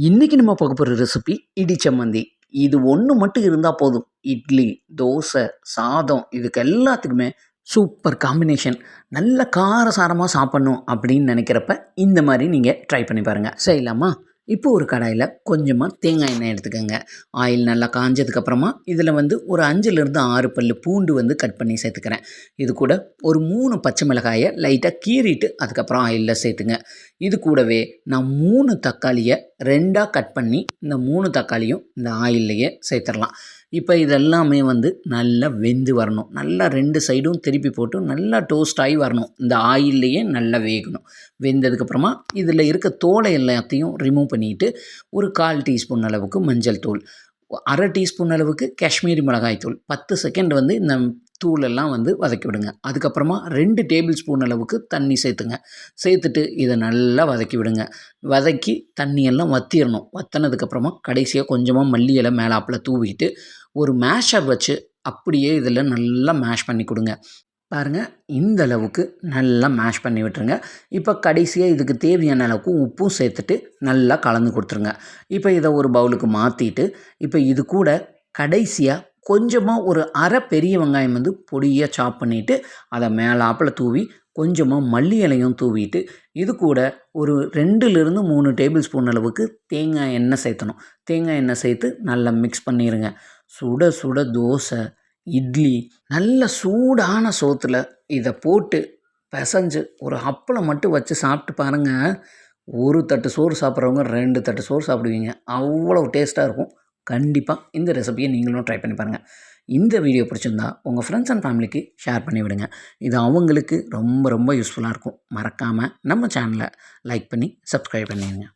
இன்றைக்கி நம்ம பார்க்க போகிற ரெசிபி இடி சம்மந்தி. இது ஒன்று மட்டும் இருந்தால் போதும். இட்லி, தோசை, சாதம் இதுக்கு எல்லாத்துக்குமே சூப்பர் காம்பினேஷன். நல்ல காரசாரமாக சாப்பிட்ணும் அப்படின்னு நினைக்கிறப்ப இந்த மாதிரி நீங்கள் ட்ரை பண்ணி பாருங்கள். செய்யலாமா? இப்போ ஒரு கடாயில் கொஞ்சமாக தேங்காய் எண்ணெய் எடுத்துக்கோங்க. ஆயில் நல்லா காஞ்சதுக்கப்புறமா இதில் ஒரு 5லேருந்து 6 பல் பூண்டு கட் பண்ணி சேர்த்துக்கிறேன். இது கூட ஒரு 3 பச்சை மிளகாயை லைட்டாக கீறிட்டு அதுக்கப்புறம் ஆயிலில் சேர்த்துங்க. இது கூடவே நான் 3 தக்காளியை 2ஆக கட் பண்ணி இந்த 3 தக்காளியும் இந்த ஆயில்லையே சேர்த்துடலாம். இப்போ இதெல்லாமே நல்லா வெந்து வரணும். நல்லா 2 சைடும் திருப்பி போட்டு நல்லா டோஸ்ட் ஆகி வரணும். இந்த ஆயில்லையே நல்லா வேகணும். வெந்ததுக்கப்புறமா இதில் இருக்க தோலை எல்லாத்தையும் ரிமூவ் பண்ணிவிட்டு ஒரு 1/4 டீஸ்பூன் அளவுக்கு மஞ்சள் தூள், 1/2 டீஸ்பூன் அளவுக்கு காஷ்மீரி மிளகாய் தூள், 10 செகண்ட் இந்த தூளெல்லாம் வதக்கி விடுங்க. அதுக்கப்புறமா 2 டேபிள் ஸ்பூன் அளவுக்கு தண்ணி சேர்த்துங்க. சேர்த்துட்டு இதை நல்லா வதக்கி விடுங்க. வதக்கி தண்ணியெல்லாம் வற்றிடணும். வற்றினதுக்கப்புறமா கடைசியாக கொஞ்சமாக மல்லி இலை மேலாப்பில் தூவிட்டு ஒரு மேஷர் வச்சு அப்படியே இதில் நல்லா மேஷ் பண்ணி கொடுங்க. பாருங்கள், இந்த அளவுக்கு நல்லா மேஷ் பண்ணி விட்டுருங்க. இப்போ கடைசியாக இதுக்கு தேவையான அளவுக்கு உப்பும் சேர்த்துட்டு நல்லா கலந்து கொடுத்துருங்க. இப்போ இதை ஒரு பவுலுக்கு மாற்றிட்டு இப்போ இது கூட கடைசியாக கொஞ்சமாக ஒரு அரை பெரிய வெங்காயம் பொடியாக சாப் பண்ணிவிட்டு அதை மேலாப்பில் தூவி கொஞ்சமாக மல்லி இலையும் தூவிட்டு இது கூட ஒரு 2லேருந்து 3 டேபிள் ஸ்பூன் அளவுக்கு தேங்காய் எண்ணெய் சேர்த்தணும். தேங்காய் எண்ணெய் சேர்த்து நல்லா மிக்ஸ் பண்ணிடுங்க. சுட சுட தோசை, இட்லி, நல்ல சூடான சோத்தில் இதை போட்டு பிசைஞ்சு ஒரு அப்பளம் மட்டும் வச்சு சாப்பிட்டு பாருங்கள். ஒரு தட்டு சோறு சாப்பிட்றவங்க 2 தட்டு சோறு சாப்பிடுவீங்க. அவ்வளோ டேஸ்ட்டாக இருக்கும். கண்டிப்பாக இந்த ரெசிபியை நீங்களும் ட்ரை பண்ணி பாருங்கள். இந்த வீடியோ பிடிச்சிருந்தா உங்கள் ஃப்ரெண்ட்ஸ் அண்ட் ஃபேமிலிக்கு ஷேர் பண்ணி விடுங்க. இது அவங்களுக்கு ரொம்ப ரொம்ப யூஸ்ஃபுல்லாக இருக்கும். மறக்காமல் நம்ம சேனலை லைக் பண்ணி சப்ஸ்கிரைப் பண்ணிடுங்க.